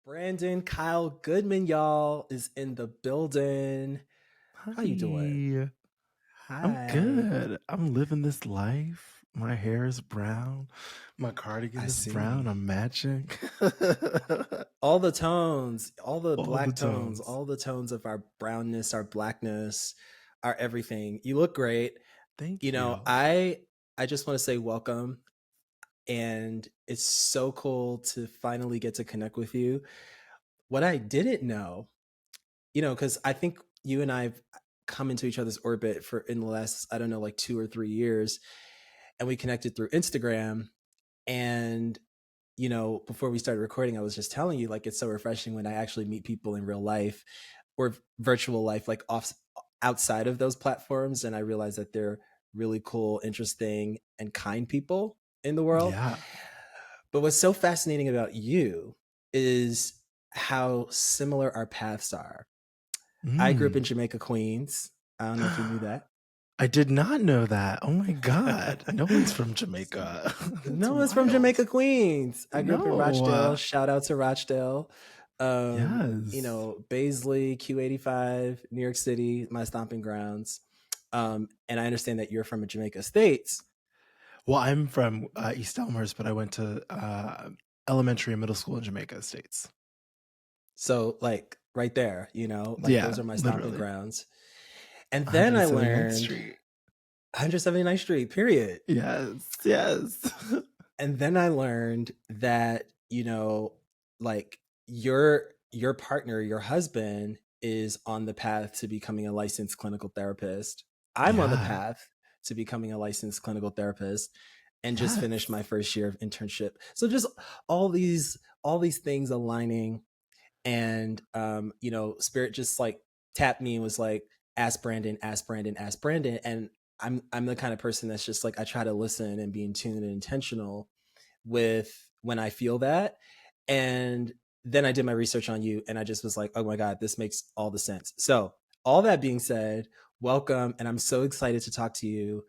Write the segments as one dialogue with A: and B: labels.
A: Brandon Kyle Goodman, y'all, is in the building. How you doing?
B: Hi, I'm
A: Hi.
B: good. I'm living this life. My hair is brown. My
A: I
B: cardigan is brown.
A: see.
B: I'm matching.
A: All the tones, all the
B: All the
A: black tones,
B: tones.
A: all the tones of our brownness, our blackness, our everything. You look great. You
B: Thank
A: know,
B: you.
A: I I just want to say welcome, and it's so cool to finally get to connect with you. What I didn't know, because I think you and I've come into each other's orbit for in the last, I don't know, like 2 or 3 years, and we connected through Instagram. And before we started recording, I was just telling you, like, it's so refreshing when I actually meet people in real life or virtual life, like off outside of those platforms, and I realize that they're really cool, interesting, and kind people in the world.
B: Yeah.
A: But what's so fascinating about you is how similar our paths are. I grew up in
B: Mm.
A: Jamaica, Queens. I don't know if you knew that.
B: I did not know that. Oh my God. No one's from Jamaica. That's
A: No, it's from
B: wild.
A: Jamaica, Queens. I grew up in
B: No.
A: Rochdale. Shout out to Rochdale.
B: Yes.
A: Baisley, Q85, New York City, my stomping grounds. And I understand that you're from Jamaica States.
B: Well, I'm from East Elmhurst, but I went to elementary and middle school in Jamaica States.
A: So, like, right there, like
B: Yeah,
A: those are my stomping
B: literally.
A: grounds. And then I
B: 179th
A: learned
B: Street.
A: 179th Street, period.
B: Yes, yes.
A: And then I learned that, like your partner, your husband is on the path to becoming a licensed clinical therapist. I'm on the
B: Yeah,
A: path to becoming a licensed clinical therapist and just finished
B: yes.
A: my first year of internship. So just all these things aligning, and Spirit just like tapped me and was like, ask Brandon, ask Brandon, ask Brandon. And I'm the kind of person that's just like, I try to listen and be in tune and intentional with when I feel that. And then I did my research on you, and I just was like, oh my God, this makes all the sense. So, all that being said, welcome. And I'm so excited to talk to you.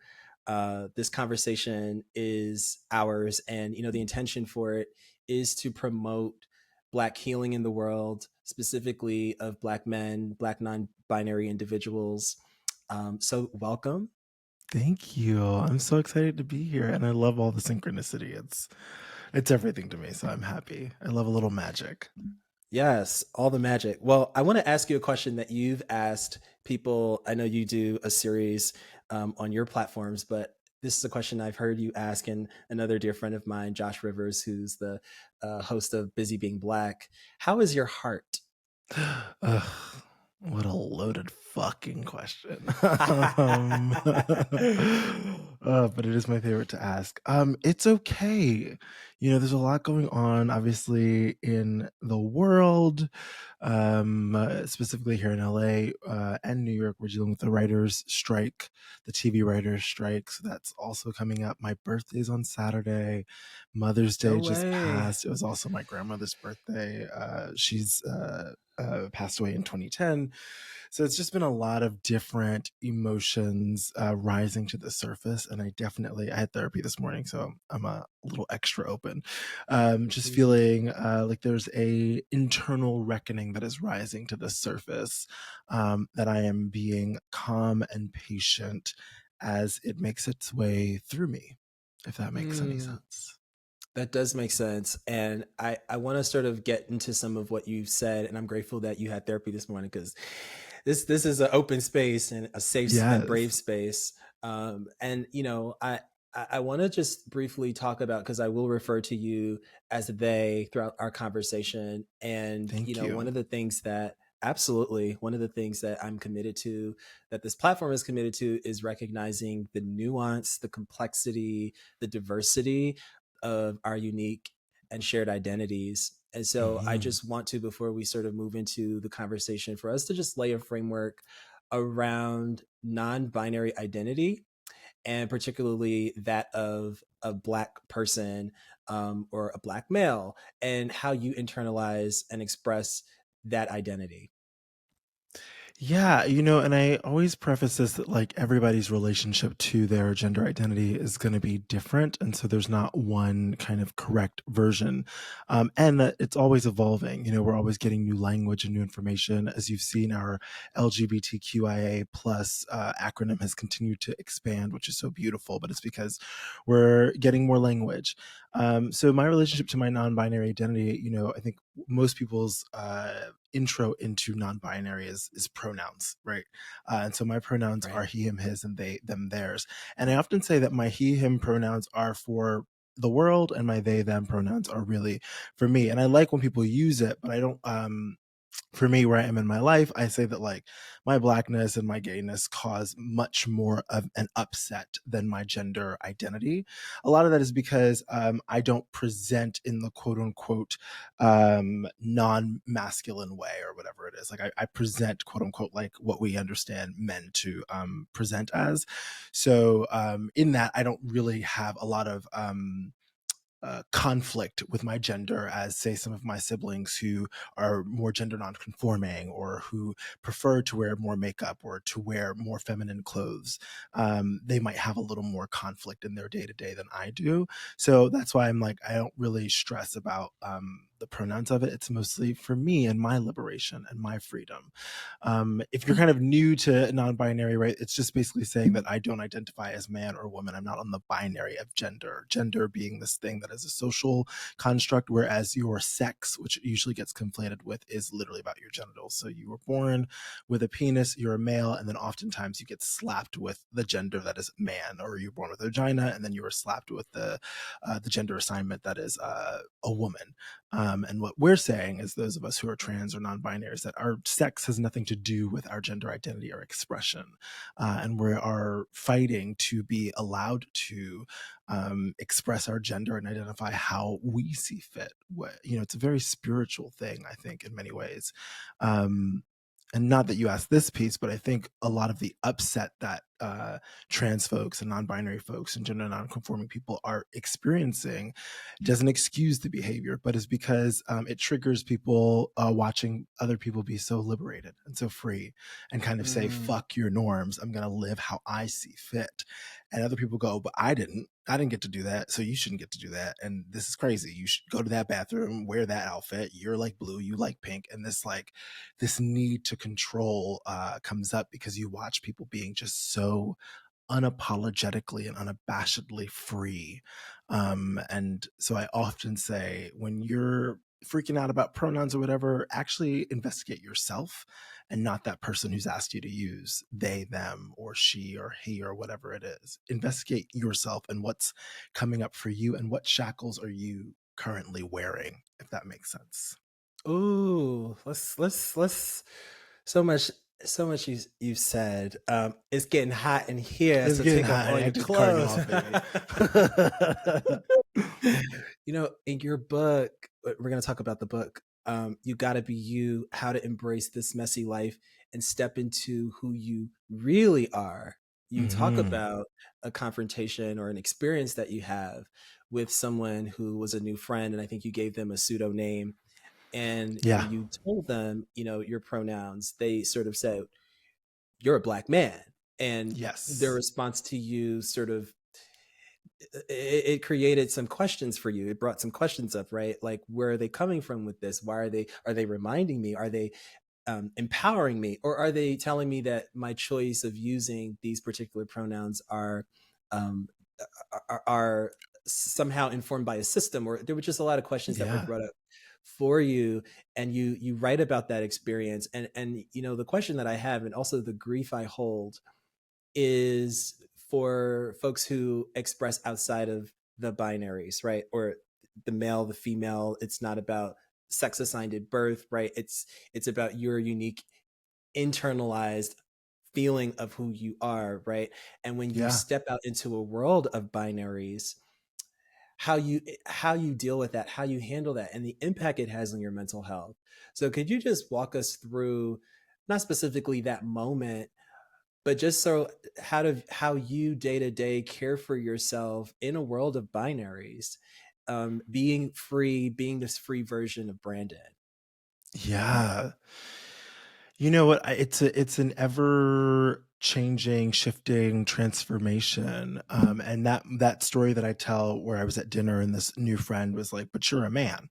A: This conversation is ours. And, the intention for it is to promote Black healing in the world, specifically of Black men, Black non binary individuals. So, welcome.
B: Thank you. I'm so excited to be here, and I love all the synchronicity. It's everything to me, so I'm happy. I love a little magic.
A: Yes, all the magic. Well, I want to ask you a question that you've asked people. I know you do a series on your platforms, but this is a question I've heard you ask, and another dear friend of mine, Josh Rivers, who's the host of Busy Being Black. How is your heart?
B: Ugh, what a loaded fucking question. um, but it is my favorite to ask. It's okay. There's a lot going on, obviously, in the world, specifically here in LA and New York. We're dealing with the writers' strike, the TV writers' strike. So that's also coming up. My birthday's on Saturday. Mother's
A: No
B: Day just
A: way.
B: passed. It was also my grandmother's birthday. She's passed away in 2010. So it's just been a lot of different emotions rising to the surface. And I had therapy this morning, so I'm a little extra open. Just
A: Mhm.
B: feeling like there's a internal reckoning that is rising to the surface, that I am being calm and patient as it makes its way through me, if that makes any
A: Mm,
B: sense.
A: that does make sense. And I want to sort of get into some of what you've said. And I'm grateful that you had therapy this morning, because this is an open space and a safe and brave
B: Yes.
A: space. And I want to just briefly talk about, because I will refer to you as they throughout our conversation. And
B: Thank
A: one
B: you.
A: of the things that absolutely one of the things that I'm committed to, that this platform is committed to, is recognizing the nuance, the complexity, the diversity of our unique and shared identities. And so I
B: Hmm.
A: just want to, before we sort of move into the conversation, for us to just lay a framework around non binary identity, and particularly that of a Black person, or a Black male, and how you internalize and express that identity.
B: Yeah, and I always preface this that like everybody's relationship to their gender identity is going to be different. And so there's not one kind of correct version. And that it's always evolving. We're always getting new language and new information. As you've seen, our LGBTQIA plus acronym has continued to expand, which is so beautiful, but it's because we're getting more language. So my relationship to my non-binary identity, I think most people's intro into non-binary is pronouns, right? And so my pronouns
A: Right.
B: are he, him, his, and they, them, theirs. And I often say that my he, him pronouns are for the world, and my they, them pronouns are really for me. And I like when people use it, but I don't. For me, where I am in my life, I say that like my blackness and my gayness cause much more of an upset than my gender identity. A lot of that is because I don't present in the quote unquote non-masculine way or whatever it is. Like I present quote unquote like what we understand men to present as. So in that, I don't really have a lot of conflict with my gender as say some of my siblings who are more gender nonconforming or who prefer to wear more makeup or to wear more feminine clothes. They might have a little more conflict in their day to day than I do. So that's why I'm like, I don't really stress about the pronouns of it. It's mostly for me and my liberation and my freedom. If you're kind of new to non-binary, right, it's just basically saying that I don't identify as man or woman. I'm not on the binary of gender. Gender being this thing that is a social construct, whereas your sex, which usually gets conflated with, is literally about your genitals. So you were born with a penis, you're a male, and then oftentimes you get slapped with the gender that is man, or you're born with a vagina, and then you were slapped with the gender assignment that is a woman. And what we're saying is those of us who are trans or non-binary is that our sex has nothing to do with our gender identity or expression. And we are fighting to be allowed to express our gender and identify how we see fit. It's a very spiritual thing, I think, in many ways. Um, and not that you asked this piece, but I think a lot of the upset that trans folks and non-binary folks and gender non-conforming people are experiencing doesn't excuse the behavior, but is because it triggers people watching other people be so liberated and so free and kind of say,
A: Mm.
B: fuck your norms. I'm going to live how I see fit. And other people go, but I didn't get to do that. So you shouldn't get to do that. And this is crazy. You should go to that bathroom, wear that outfit. You're like blue, you like pink. And this need to control comes up because you watch people being just so unapologetically and unabashedly free. And so I often say, when you're freaking out about pronouns or whatever, actually investigate yourself and not that person who's asked you to use they, them, or she, or he, or whatever it is. Investigate yourself and what's coming up for you and what shackles are you currently wearing, if that makes sense.
A: Ooh, let's so much you've said. It's getting hot in here,
B: It's
A: so
B: getting
A: take off
B: hot,
A: all
B: honey. I
A: your
B: just cut it
A: clothes.
B: off, baby.
A: In your book, we're going to talk about the book. You got to be you, how to embrace this messy life and step into who you really are. You talk
B: Hmm.
A: about a confrontation or an experience that you have with someone who was a new friend, and I think you gave them a pseudo name. And when
B: Yeah.
A: you told them, your pronouns, they sort of said, "You're a black man," and their
B: Yes.
A: response to you sort of it created some questions for you. It brought some questions up, right? Like, where are they coming from with this? Why are they reminding me? Are they empowering me, or are they telling me that my choice of using these particular pronouns um, are somehow informed by a system? Or there were just a lot of questions that were
B: Yeah.
A: brought up for you, and you write about that experience. And the question that I have, and also the grief I hold, is for folks who express outside of the binaries, right? Or the male, the female. It's not about sex assigned at birth, right? It's about your unique internalized feeling of who you are, right? And when you
B: Yeah.
A: step out into a world of binaries, how you deal with that, how you handle that, and the impact it has on your mental health. So could you just walk us through, not specifically that moment, but just so how you day to day care for yourself in a world of binaries, being free, being this free version of Brandon.
B: Yeah. You know what? It's an ever changing, shifting transformation. And that story that I tell where I was at dinner and this new friend was like, "But you're a man."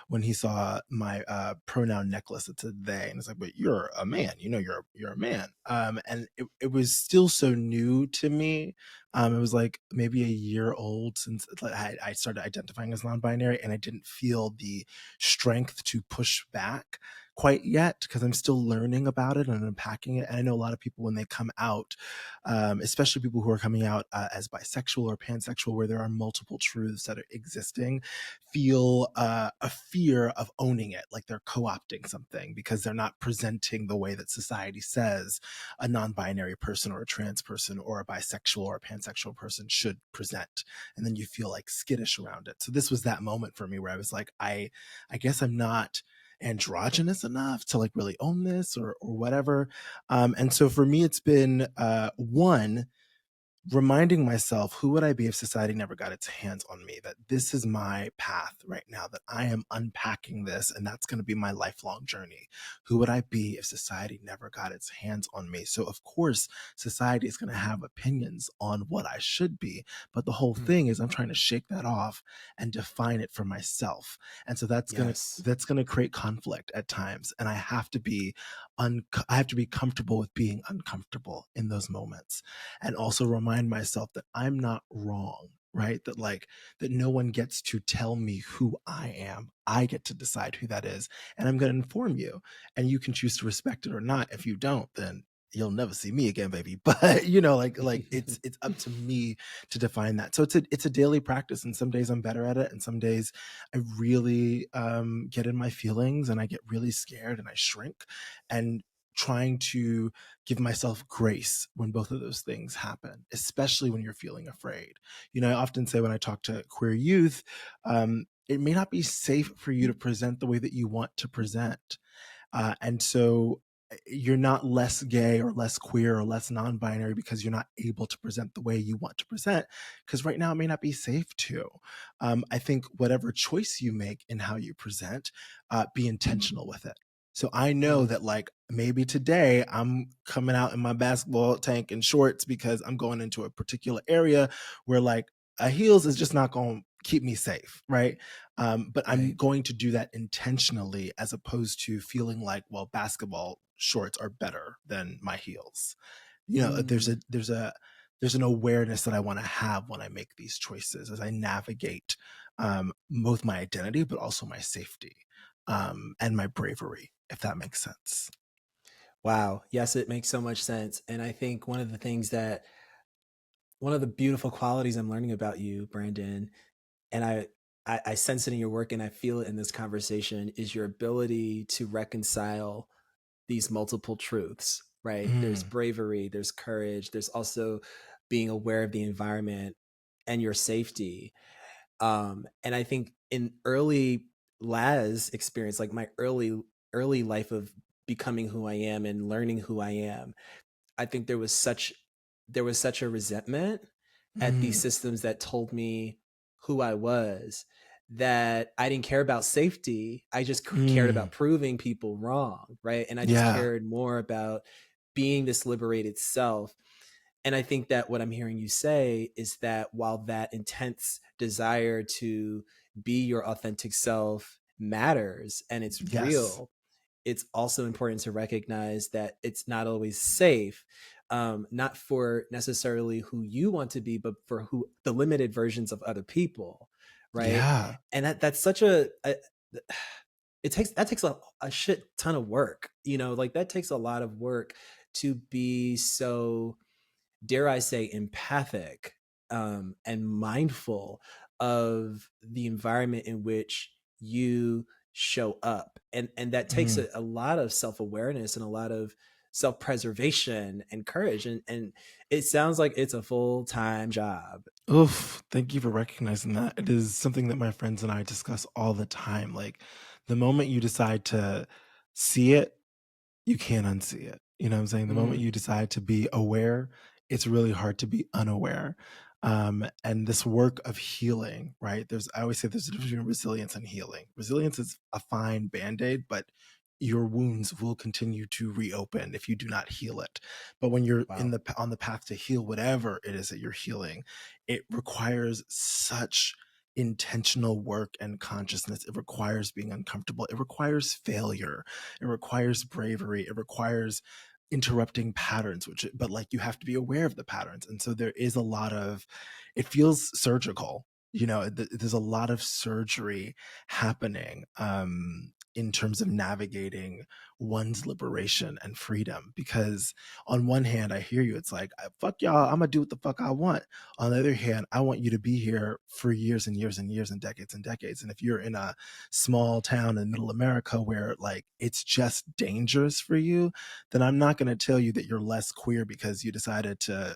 B: When he saw my pronoun necklace, it said they, and it's like, "But you're a man. You know, you're a man." And it was still so new to me. It was like maybe a year old since like, I started identifying as non-binary, and I didn't feel the strength to push back quite yet because I'm still learning about it and unpacking it. And I know a lot of people when they come out, especially people who are coming out as bisexual or pansexual, where there are multiple truths that are existing, feel a fear of owning it, like they're co-opting something because they're not presenting the way that society says a non-binary person or a trans person or a bisexual or a pansexual person should present. And then you feel like skittish around it. So this was that moment for me where I was like, I guess I'm not androgynous enough to like really own this or whatever. And so for me, it's been one, reminding myself, who would I be if society never got its hands on me? That this is my path right now, that I am unpacking this, and that's going to be my lifelong journey. Who would I be if society never got its hands on me? So, of course, society is going to have opinions on what I should be. But the whole
A: Mm,
B: thing is, I'm trying to shake that off and define it for myself. And so
A: yes.
B: that's going to create conflict at times, and I have to be comfortable with being uncomfortable in those moments, and also remind myself that I'm not wrong, right? That like that no one gets to tell me who I am. I get to decide who that is, and I'm going to inform you, and you can choose to respect it or not. If you don't, then you'll never see me again, baby. But like it's up to me to define that. So it's a daily practice, and some days I'm better at it, and some days I really get in my feelings and I get really scared and I shrink, and trying to give myself grace when both of those things happen, especially when you're feeling afraid. I often say when I talk to queer youth, it may not be safe for you to present the way that you want to present. And so you're not less gay or less queer or less non binary because you're not able to present the way you want to present. Because right now it may not be safe to. I think whatever choice you make in how you present, be intentional with it. So I know
A: Mm,
B: that like maybe today I'm coming out in my basketball tank and shorts because I'm going into a particular area where like a heels is just not going to keep me safe, right? But I'm
A: right.
B: going to do that intentionally as opposed to feeling like, well, basketball shorts are better than my heels. There's a
A: Mm.
B: there's an awareness that I want to have when I make these choices as I navigate both my identity but also my safety and my bravery, if that makes sense.
A: Wow. Yes, it makes so much sense. And I think one of the beautiful qualities I'm learning about you, Brandon, and I sense it in your work and I feel it in this conversation, is your ability to reconcile these multiple truths, right? There's
B: Mm,
A: bravery, there's courage, there's also being aware of the environment and your safety. And I think in early Laz experience, like my early life of becoming who I am and learning who I am, I think there was such a resentment at these
B: mm,
A: systems that told me who I was, that I didn't care about safety. I just cared
B: mm.
A: about proving people wrong, right? And I just
B: Yeah.
A: cared more about being this liberated self. And I think that what I'm hearing you say is that while that intense desire to be your authentic self matters and it's
B: Yes.
A: real, it's also important to recognize that it's not always safe, not for necessarily who you want to be, but for who the limited versions of other people, right?
B: Yeah.
A: And that's such it takes that takes a shit ton of work, like that takes a lot of work to be so, dare I say, empathic, and mindful of the environment in which you show up, and that takes
B: Mm.
A: a lot of self-awareness and a lot of self-preservation and courage, and it sounds like it's a full-time job.
B: Oof, thank you for recognizing that. It is something that my friends and I discuss all the time. Like the moment you decide to see it, you can't unsee it. You know what I'm saying? The moment
A: Mm,
B: you decide to be aware, it's really hard to be unaware. And this work of healing, right? I always say there's a difference between resilience and healing. Resilience is a fine band aid, but your wounds will continue to reopen if you do not heal it. But when you're
A: Wow.
B: on the path to heal whatever it is that you're healing, it requires such intentional work and consciousness. It requires being uncomfortable. It requires failure. It requires bravery. It requires interrupting patterns, which, but like, you have to be aware of the patterns. And so there is a lot of, it feels surgical, there's a lot of surgery happening, in terms of navigating one's liberation and freedom. Because on one hand, I hear you, it's like, fuck y'all, I'm gonna do what the fuck I want. On the other hand, I want you to be here for years and years and years and decades. And if you're in a small town in middle America where like it's just dangerous for you, then I'm not going to tell you that you're less queer because you decided to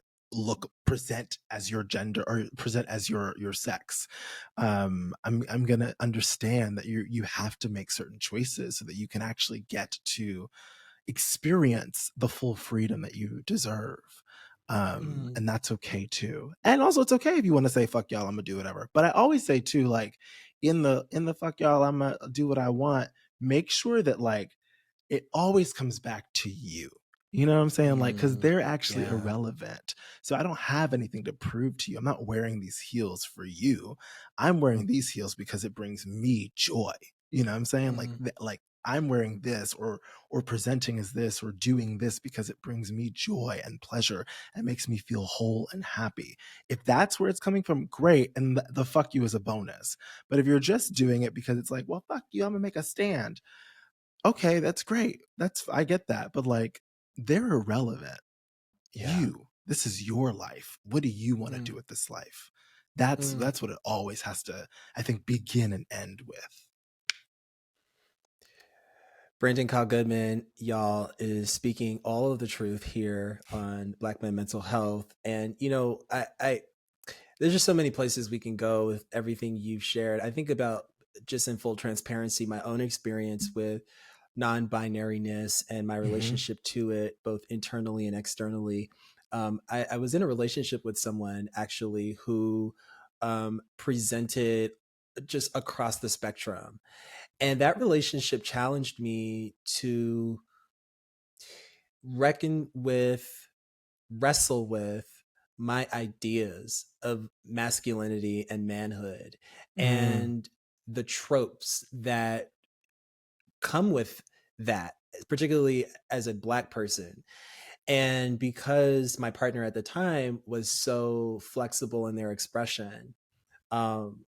B: present as your gender or present as your sex. I'm gonna understand that you have to make certain choices so that you can actually get to experience the full freedom that you deserve.
A: Mm,
B: And that's okay too. And also, it's okay if you want to say fuck y'all, I'm gonna do whatever. But I always say too, like, in the fuck y'all, I'm gonna do what I want, make sure that like it always comes back to you. You know what I'm saying? Like, because
A: mm,
B: they're actually
A: yeah.
B: irrelevant. So I don't have anything to prove to you. I'm not wearing these heels for you. I'm wearing these heels because it brings me joy. You know what I'm saying? Like,
A: Mm,
B: like I'm wearing this, or presenting as this, or doing this because it brings me joy and pleasure and makes me feel whole and happy. If that's where it's coming from, great. And the fuck you is a bonus. But if you're just doing it because it's like, well, fuck you, I'm gonna make a stand. Okay, that's great. I get that. But like, they're irrelevant.
A: yeah.
B: This is your life. What do you want to do
A: Mm,
B: with this life? That's
A: mm.
B: what it always has to, I think, begin and end with.
A: Brandon Kyle Goodman, y'all, is speaking all of the truth here on Black men mental health. And I there's just so many places we can go with everything you've shared. I think about, just in full transparency, my own experience with non-binariness and my
B: Hmm.
A: relationship to it, both internally and externally. I was in a relationship with someone actually who presented just across the spectrum, and that relationship challenged me to reckon with, wrestle with my ideas of masculinity and manhood,
B: Mm.
A: and the tropes that come with that, particularly as a Black person. And because my partner at the time was so flexible in their expression,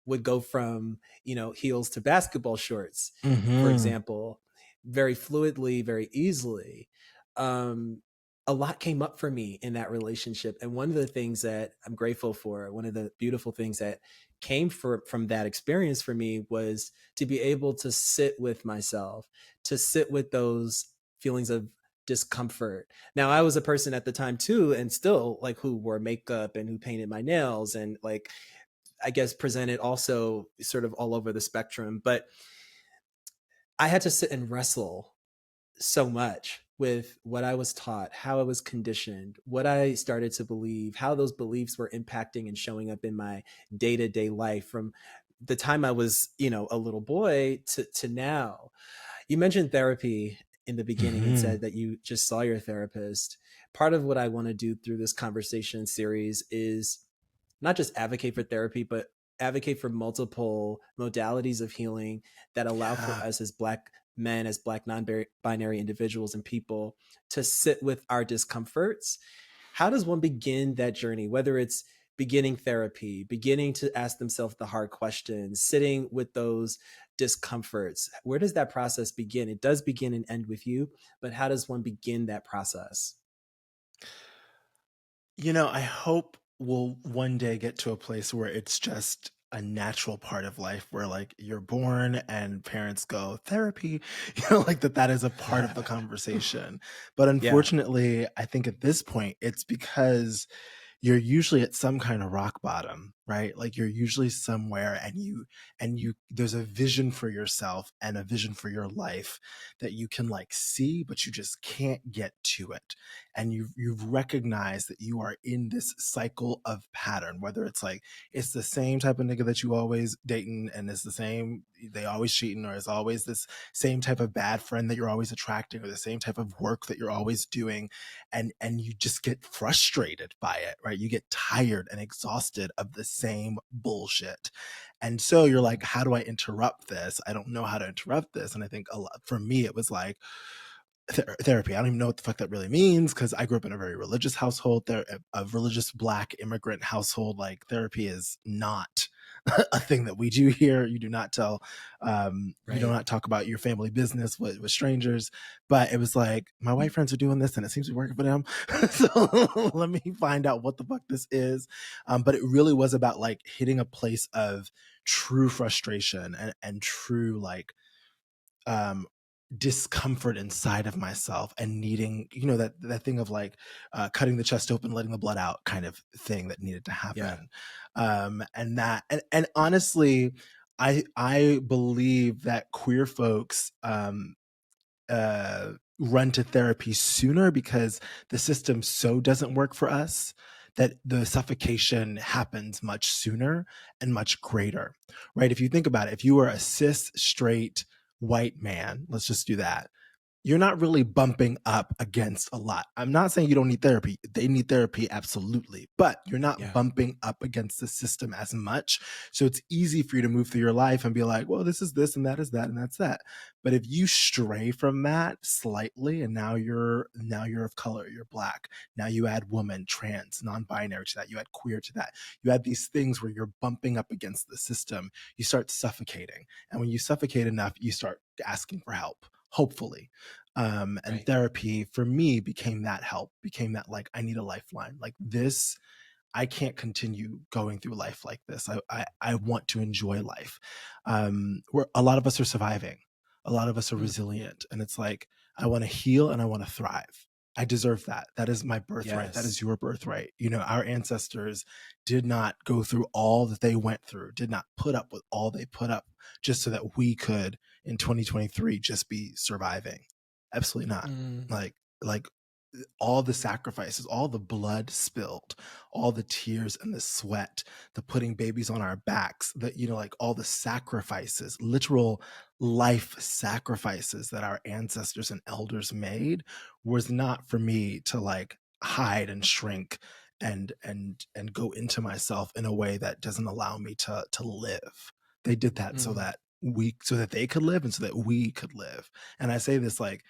A: would go from heels to basketball shorts, for
B: Hmm.
A: example, very fluidly, very easily. Um, a lot came up for me in that relationship, and one of the things that I'm grateful for, one of the beautiful things that came from that experience for me, was to be able to sit with myself, to sit with those feelings of discomfort. Now, I was a person at the time too, and still, like, who wore makeup and who painted my nails and, like, I guess, presented also sort of all over the spectrum. But I had to sit and wrestle so much with what I was taught, how I was conditioned, what I started to believe, how those beliefs were impacting and showing up in my day to day life from the time I was, a little boy to now. You mentioned therapy in the beginning and
B: Hmm.
A: said that you just saw your therapist. Part of what I want to do through this conversation series is not just advocate for therapy, but advocate for multiple modalities of healing that allow for
B: Yeah.
A: us as Black men, as Black non-binary individuals and people, to sit with our discomforts. How does one begin that journey, whether it's beginning therapy, beginning to ask themselves the hard questions, sitting with those discomforts? Where does that process begin? It does begin and end with you, but how does one begin that process?
B: I hope we'll one day get to a place where it's just a natural part of life where like you're born and parents go therapy, like that is a part of the conversation. But
A: Yeah.
B: unfortunately, I think at this point it's because you're usually at some kind of rock bottom. right? Like you're usually somewhere, and you there's a vision for yourself and a vision for your life that you can like see, but you just can't get to it. And you've recognized that you are in this cycle of pattern, whether it's like it's the same type of nigga that you always dating, and it's the same, they always cheating, or it's always this same type of bad friend that you're always attracting, or the same type of work that you're always doing, and you just get frustrated by it, right? You get tired and exhausted of the same bullshit. And so you're like, how do I interrupt this? I don't know how to interrupt this. And I think a lot, for me it was like therapy. I don't even know what the fuck that really means, because I grew up in a very religious household, there a religious Black immigrant household. Like therapy is not a thing that we do here. You do not tell, you do
A: Right.
B: not talk about your family business with strangers. But it was like, my white friends are doing this and it seems to be working for them. So let me find out what the fuck this is. But it really was about like hitting a place of true frustration and true like um discomfort inside of myself, and needing, you know, that thing of like cutting the chest open, letting the blood out kind of thing that needed to
A: Yeah.
B: happen. And that, and honestly, I believe that queer folks run to therapy sooner, because the system so doesn't work for us that the suffocation happens much sooner and much greater, right? If you think about it, if you were a cis straight white man, let's just do that, you're not really bumping up against a lot. I'm not saying you don't need therapy. They need therapy, absolutely. But you're not
A: Yeah.
B: bumping up against the system as much. So it's easy for you to move through your life and be like, well, this is this and that is that and that's that. But if you stray from that slightly, and now you're of color, you're Black, now you add woman, trans, non-binary to that, you add queer to that, you add these things where you're bumping up against the system, you start suffocating. And when you suffocate enough, you start asking for help, hopefully. And
A: Right.
B: therapy for me became that help, became that like, I need a lifeline. Like this, I can't continue going through life like this. I want to enjoy life. Where a lot of us are surviving, a lot of us are
A: Mm.
B: resilient, and it's like, I want to heal and I want to thrive. I deserve that. That is my birthright. That
A: Yes.
B: is your birthright. You know, our ancestors did not go through all that they went through, did not put up with all they put up just so that we could in 2023 just be surviving. Absolutely not.
A: Mm.
B: Like all the sacrifices, all the blood spilled, all the tears and the sweat, the putting babies on our backs, the, you know, like all the sacrifices, literal life sacrifices that our ancestors and elders made, was not for me to like hide and shrink and go into myself in a way that doesn't allow me to live. They did that
A: Mm.
B: so that they could live and so that we could live. And I say this like,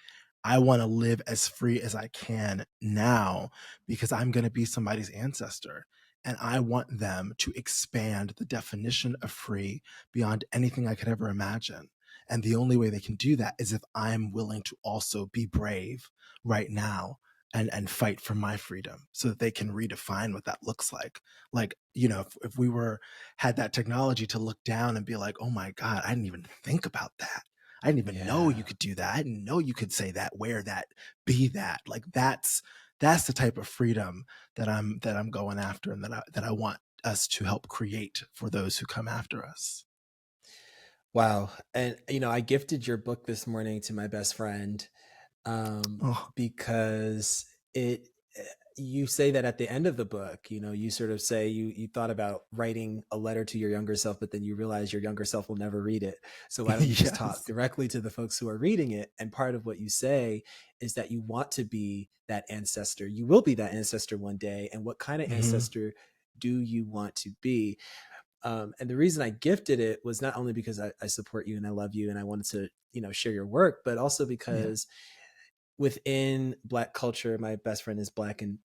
B: I want to live as free as I can now, because I'm going to be somebody's ancestor. And I want them to expand the definition of free beyond anything I could ever imagine. And the only way they can do that is if I'm willing to also be brave right now and fight for my freedom, so that they can redefine what that looks like. Like, you know, if we were had that technology to look down and be like, oh my God, I didn't even think about that. I didn't even know you
A: Yeah.
B: could do that. I didn't know you could say that, wear that, be that. Like that's the type of freedom that I'm going after, and that I want us to help create for those who come after us.
A: Wow. And you know, I gifted your book this morning to my best friend,
B: Oh,
A: because it you say that at the end of the book, you know, you sort of say you thought about writing a letter to your younger self, but then you realize your younger self will never read it. So why don't you just talk
B: yes.
A: directly to the folks who are reading it? And part of what you say is that you want to be that ancestor. You will be that ancestor one day. And what kind of
B: Hmm.
A: ancestor do you want to be? And the reason I gifted it was not only because I support you and I love you and I wanted to, you know, share your work, but also
B: Yeah.
A: because within Black culture, my best friend is Black, and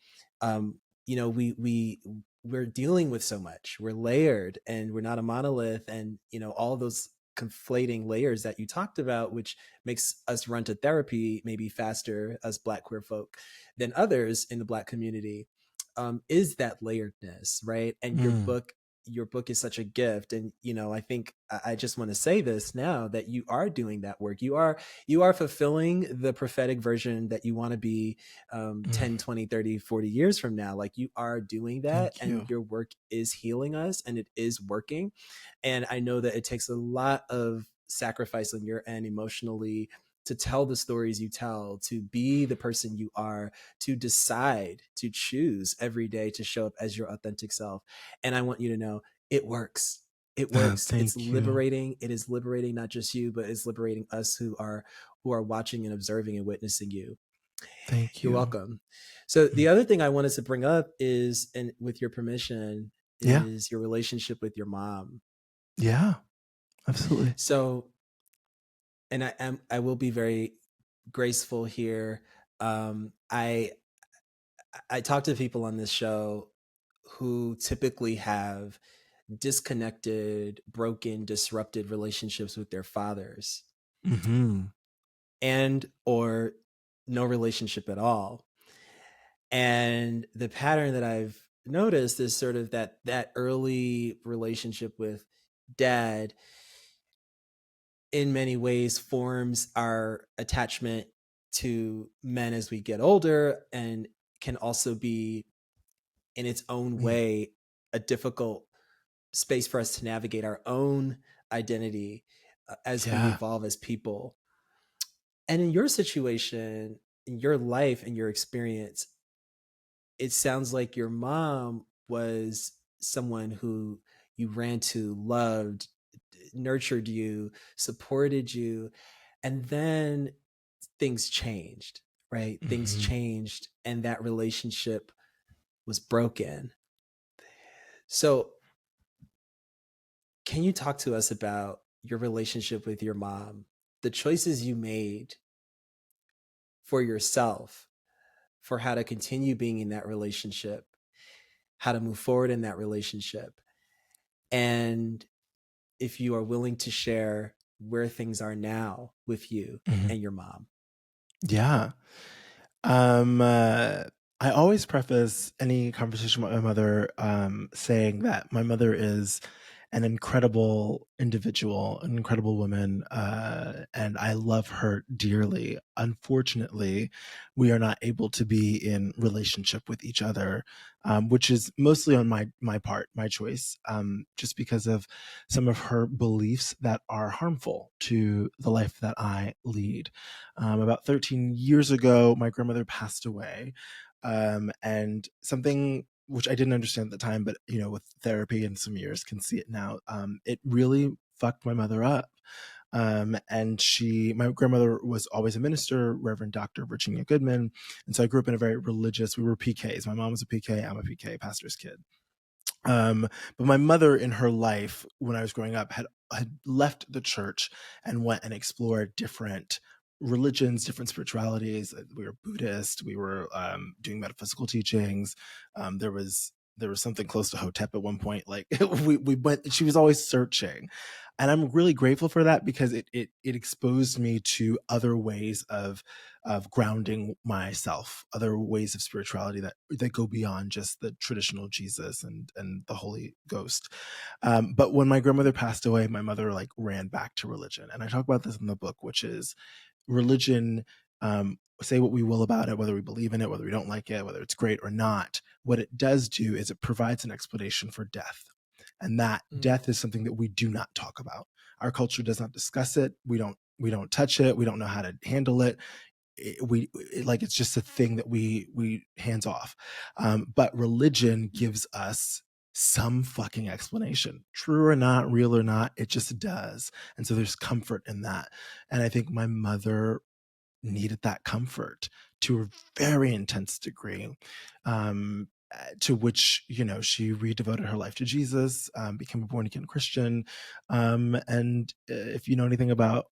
A: you know, we're dealing with so much. We're layered, and we're not a monolith, and you know, all those conflating layers that you talked about, which makes us run to therapy maybe faster as Black queer folk than others in the Black community, is that layeredness, right? And your
B: Mm.
A: book your book is such a gift. And I think I just want to say this now, that you are doing that work. You are fulfilling the prophetic version that you want to be, 10, 20, 30, 40 years from now. Like, you are doing that,
B: Thank
A: and
B: you.
A: your work is healing us, and it is working. And I know that it takes a lot of sacrifice on your end emotionally, to tell the stories you tell, to be the person you are, to decide, to choose every day to show up as your authentic self. And I want you to know, it works. It works. It's
B: Thank you.
A: liberating. It is liberating not just you, but it's liberating us who are watching and observing and witnessing you.
B: Thank
A: You're
B: you.
A: welcome. So the other thing I wanted to bring up is, and with your permission,
B: Yeah.
A: is your relationship with your mom.
B: Yeah. Absolutely.
A: So, and I will be very graceful here. I talk to people on this show who typically have disconnected, broken, disrupted relationships with their fathers,
B: Hmm.
A: and or no relationship at all. And the pattern that I've noticed is sort of that early relationship with dad in many ways forms our attachment to men as we get older, and can also be, in its own way, a difficult space for us to navigate our own identity, as we
B: Yeah.
A: evolve as people. And in your situation, in your life, in your experience, it sounds like your mom was someone who you ran to, loved, nurtured you, supported you, and then things changed, right? Things
B: Hmm.
A: changed, and that relationship was broken. So, can you talk to us about your relationship with your mom, the choices you made for yourself, for how to continue being in that relationship, how to move forward in that relationship, and if you are willing to share where things are now with you
B: Hmm.
A: and your mom?
B: Yeah. Um, uh, I always preface any conversation with my mother saying that my mother is an incredible individual, an incredible woman, and I love her dearly. Unfortunately, we are not able to be in relationship with each other, which is mostly on my part, my choice, just because of some of her beliefs that are harmful to the life that I lead. About 13 years ago, my grandmother passed away. And something which I didn't understand at the time, but with therapy and some years can see it now. It really fucked my mother up. And my grandmother was always a minister, Reverend Dr. Virginia Goodman. And so I grew up in a very religious, we were PKs. My mom was a PK, I'm a PK, pastor's kid. Um, but my mother in her life, when I was growing up, had left the church and went and explored different religions, different spiritualities. We were Buddhist. We were doing metaphysical teachings. There was something close to Hotep at one point. Like we went. She was always searching, and I'm really grateful for that because it exposed me to other ways of grounding myself, other ways of spirituality that go beyond just the traditional Jesus and the Holy Ghost. But when my grandmother passed away, my mother like ran back to religion, and I talk about this in the book, which is religion. Say what we will about it, whether we believe in it, whether we don't like it, whether it's great or not. What it does do is it provides an explanation for death. And that
A: Mm.
B: death is something that we do not talk about. Our culture does not discuss it. We don't touch it. We don't know how to handle it. Like it's just a thing that we hands off. But religion gives us some fucking explanation, true or not, real or not, it just does. And so there's comfort in that. And I think my mother needed that comfort to a very intense degree, to which she redevoted her life to Jesus, became a born again Christian, and if you know anything about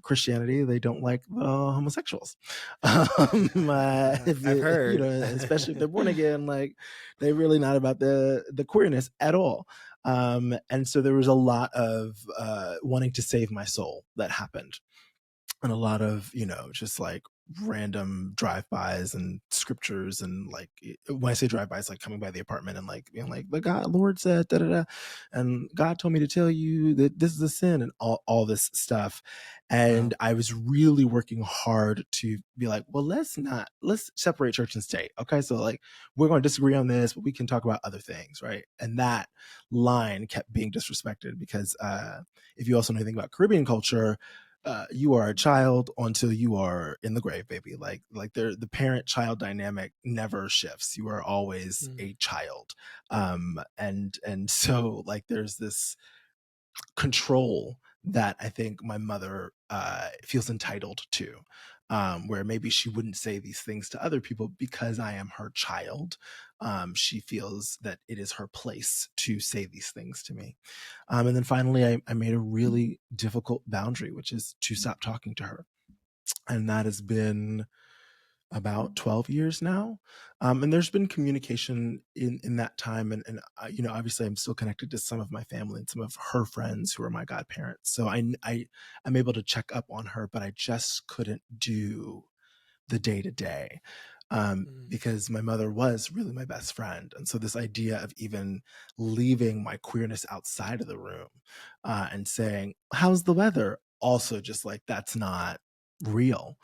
B: Christianity, they don't like homosexuals. If
A: I've
B: especially if they're
A: heard.
B: born again, like they're really not about the queerness at all. And so there was a lot of wanting to save my soul that happened, and a lot of just like random drive-bys and scriptures, and like when I say drive-bys, like coming by the apartment and like being like, the God Lord said da da da, and God told me to tell you that this is a sin, and all this stuff. And
A: Wow.
B: I was really working hard to be like, well, let's separate church and state. Okay. So like we're going to disagree on this, but we can talk about other things, right? And that line kept being disrespected because if you also know anything about Caribbean culture, you are a child until you are in the grave, baby. Like the parent child dynamic never shifts. You are always
A: Mm.
B: a child, and so like there's this control that I think my mother feels entitled to. Where maybe she wouldn't say these things to other people because I am her child. She feels that it is her place to say these things to me. And then finally, I made a really difficult boundary, which is to stop talking to her. And that has been about 12 years now. And there's been communication in that time. Obviously, I'm still connected to some of my family and some of her friends who are my godparents. So I'm able to check up on her, but I just couldn't do the day to day,
A: Mm.
B: because my mother was really my best friend. And so this idea of even leaving my queerness outside of the room and saying, how's the weather? Also, just like, that's not real.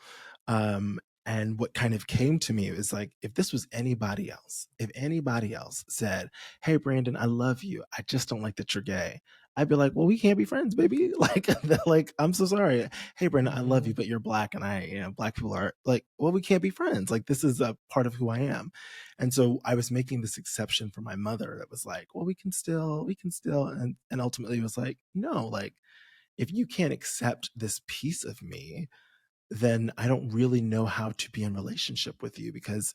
B: Um, and what kind of came to me was like, if this was anybody else, if anybody else said, hey, Brandon, I love you, I just don't like that you're gay, I'd be like, well, we can't be friends, baby. Like, I'm so sorry. Hey, Brandon, I love you,
A: Mhm.
B: but you're black, and black people are like, well, we can't be friends. Like, this is a part of who I am. And so I was making this exception for my mother that was like, well, we can still, and ultimately it was like, no, like, if you can't accept this piece of me, then I don't really know how to be in relationship with you, because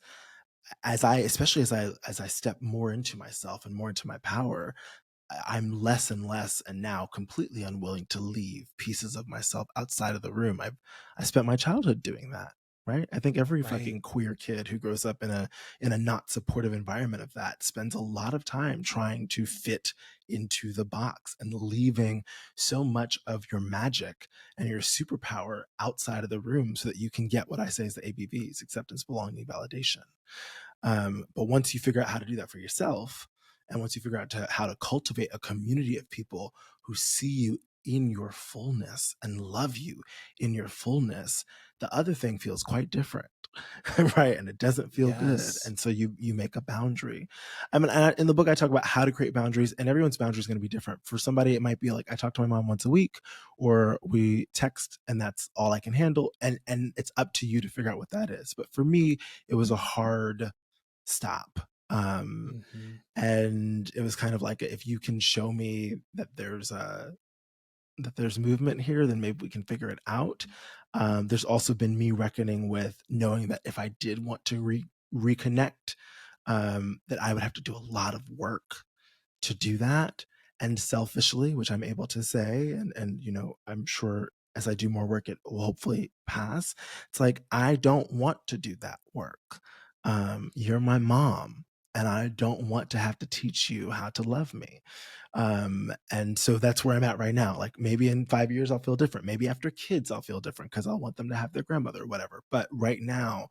B: especially as I step more into myself and more into my power, I'm less and less, and now completely unwilling to leave pieces of myself outside of the room. I spent my childhood doing that, right? I think every
A: Right.
B: fucking queer kid who grows up in a not supportive environment of that spends a lot of time trying to fit into the box and leaving so much of your magic and your superpower outside of the room so that you can get what I say is the ABVs: acceptance, belonging, validation. But once you figure out how to do that for yourself, and once you figure out how to cultivate a community of people who see you in your fullness and love you in your fullness, the other thing feels quite different. Right, and it doesn't feel good,
A: Yes.
B: and so you make a boundary. I mean, in the book I talk about how to create boundaries, and everyone's boundary is going to be different. For somebody it might be like, I talk to my mom once a week, or we text and that's all I can handle, and it's up to you to figure out what that is. But for me, it was a hard stop.
A: Mhm.
B: And it was kind of like, if you can show me that there's movement here, then maybe we can figure it out. There's also been me reckoning with knowing that if I did want to reconnect, that I would have to do a lot of work to do that. And selfishly, which I'm able to say, and I'm sure as I do more work, it will hopefully pass. It's like, I don't want to do that work. You're my mom, and I don't want to have to teach you how to love me. And so that's where I'm at right now. Like, maybe in 5 years I'll feel different. Maybe after kids I'll feel different because I'll want them to have their grandmother or whatever. But right now,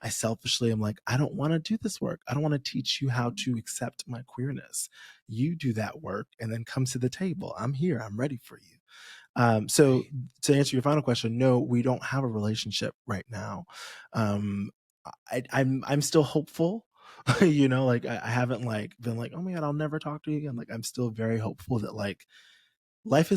B: I selfishly am like, I don't want to do this work. I don't want to teach you how to accept my queerness. You do that work and then come to the table. I'm here. I'm ready for you. So
A: Right.
B: to answer your final question, no, we don't have a relationship right now. Um, I'm still hopeful. Like, I haven't like been like, oh my god, I'll never talk to you again. Like, I'm still very hopeful that like life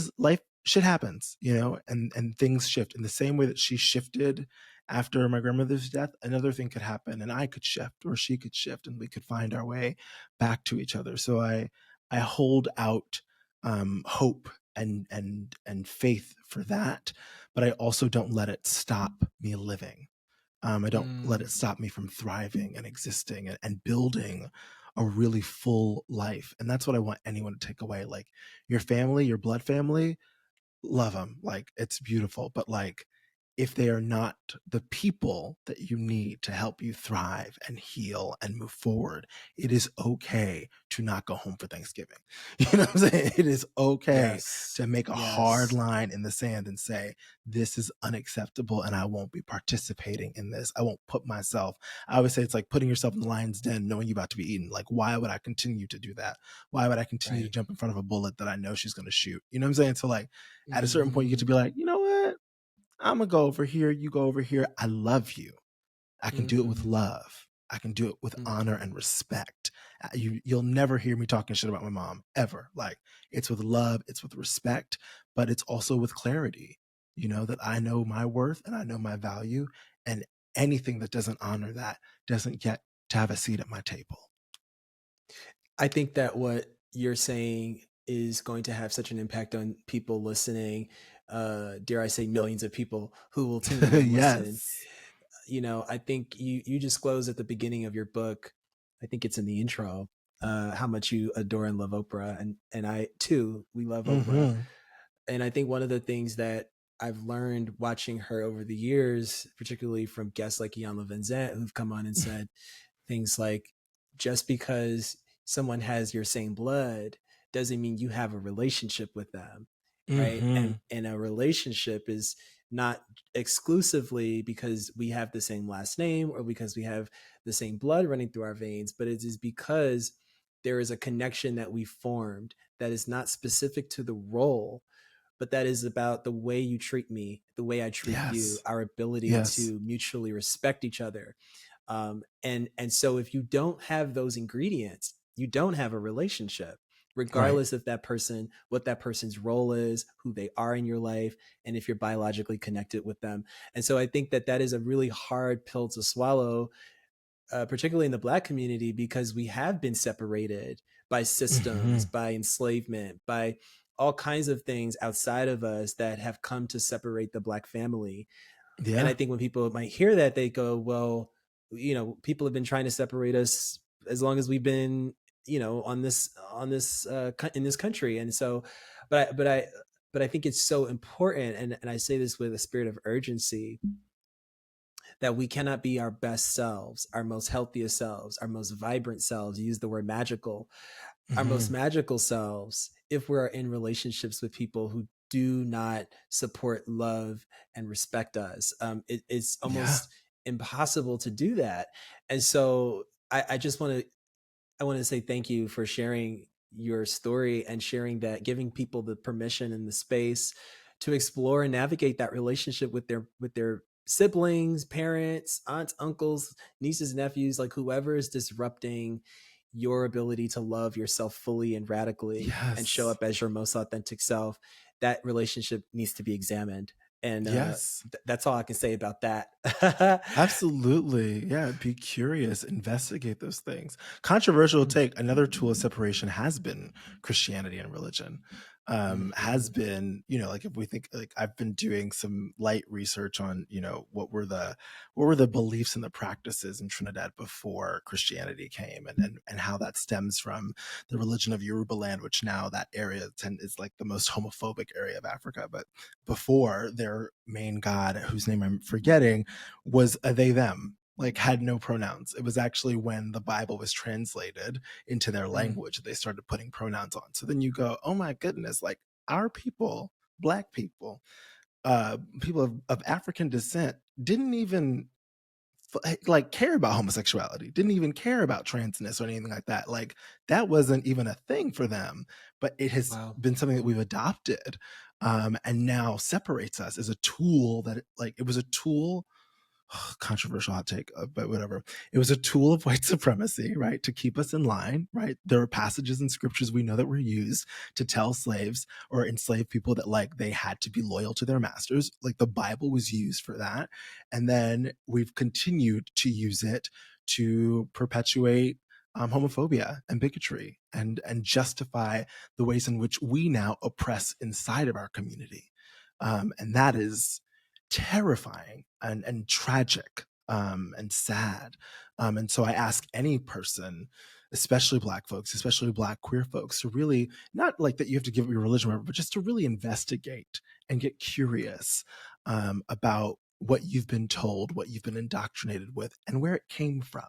B: shit happens, and things shift in the same way that she shifted after my grandmother's death. Another thing could happen, and I could shift, or she could shift, and we could find our way back to each other. So I hold out hope and faith for that, but I also don't let it stop me living. I don't let it
A: Mm.
B: stop me from thriving and existing and building a really full life. And that's what I want anyone to take away. Like, your family, your blood family, love them. Like, it's beautiful. But like, if they are not the people that you need to help you thrive and heal and move forward, it is okay to not go home for Thanksgiving. You know what I'm saying? It is okay
A: Yes.
B: to make a hard
A: Yes.
B: line in the sand and say, this is unacceptable and I won't be participating in this. I won't put myself, I always say it's like putting yourself in the lion's den knowing you're about to be eaten. Like, why would I continue to do that? Why would I continue to
A: Right.
B: jump in front of a bullet that I know she's going to shoot? You know what I'm saying? So, like, at a certain point, you get to
A: Mhm.
B: be like, you know what? I'm gonna go over here. You go over here. I love you. I can do it with
A: Mhm.
B: love. I can do it with honor
A: Mhm.
B: and respect. You'll never hear me talking shit about my mom ever. Like, it's with love, it's with respect, but it's also with clarity. You know that I know my worth and I know my value, and anything that doesn't honor that doesn't get to have a seat at my table.
A: I think that what you're saying is going to have such an impact on people listening, dare I say millions of people who will tune in and listen.
B: Yes.
A: I think you disclose at the beginning of your book, I think it's in the intro, how much you adore and love Oprah, and I too, we love Oprah.
B: Hmm.
A: And I think one of the things that I've learned watching her over the years, particularly from guests like Ian Vincent, who've come on and said things like, just because someone has your same blood doesn't mean you have a relationship with them, right? and
B: Hmm.
A: and a relationship is not exclusively because we have the same last name or because we have the same blood running through our veins, but it is because there is a connection that we formed that is not specific to the role, but that is about the way you treat me, the way I treat you,
B: Yes.
A: our ability
B: Yes.
A: to mutually respect each other. And so if you don't have those ingredients, you don't have a relationship,
B: Right.
A: regardless of that person, what that person's role is, who they are in your life, and if you're biologically connected with them. And so I think that that is a really hard pill to swallow, particularly in the Black community, because we have been separated by systems,
B: Hmm.
A: by enslavement, by all kinds of things outside of us that have come to separate the Black family. And I
B: Yeah.
A: think when people might hear that, they go, well, people have been trying to separate us as long as we've been, on this in this country. And so, but I think it's so important, and I say this with a spirit of urgency, that we cannot be our best selves, our most healthiest selves, our most vibrant selves. You use the word magical, our most
B: Hmm.
A: magical selves, if we're in relationships with people who do not support, love, and respect us. It's
B: Yeah.
A: almost impossible to do that. And so I just want to say thank you for sharing your story and sharing that, giving people the permission and the space to explore and navigate that relationship with their siblings, parents, aunts, uncles, nieces, nephews, like whoever is disrupting your ability to love yourself fully and radically and show
B: Yes.
A: up as your most authentic self. That relationship needs to be examined. And
B: Yes.
A: that's all I can say about that.
B: Absolutely. Yeah. Be curious, investigate those things. Controversial take. Another tool of separation has been Christianity and religion. Has
A: Mhm.
B: been, like if we think, like I've been doing some light research on, what were the beliefs and the practices in Trinidad before Christianity came, and how that stems from the religion of Yoruba land, which now that area is like the most homophobic area of Africa. But before, their main god, whose name I'm forgetting, was a they them, like had no pronouns. It was actually when the Bible was translated into their
A: Mm.
B: language they started putting pronouns on. So then you go, oh my goodness, like our people, black people, people of African descent, didn't even like care about homosexuality, didn't even care about transness or anything like that. Like that wasn't even a thing for them, but it has
A: Wow.
B: been something that we've adopted, and now separates us as a tool. That like it was a tool, controversial hot take, but whatever. It was a tool of white supremacy, right? To keep us in line, right? There are passages in scriptures we know that were used to tell slaves or enslaved people that like they had to be loyal to their masters. Like the Bible was used for that. And then we've continued to use it to perpetuate homophobia and bigotry, and justify the ways in which we now oppress inside of our community. And that is terrifying and tragic, and sad. And so I ask any person, especially Black folks, especially Black queer folks, to really, not like that you have to give up your religion, or whatever, but just to really investigate and get curious, about what you've been told, what you've been indoctrinated with, and where it came from,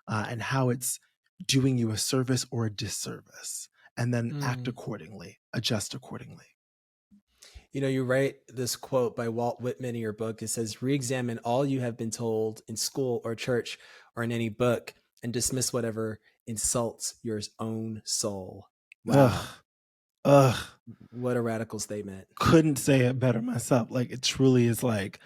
B: and how it's doing you a service or a disservice, and then act
A: Mm.
B: accordingly, adjust accordingly.
A: You know, you write this quote by Walt Whitman in your book. It says, "Re-examine all you have been told in school or church or in any book, and dismiss whatever insults your own soul." Wow,
B: Ugh, ugh.
A: what a radical statement.
B: Couldn't say it better myself. Like it truly is like,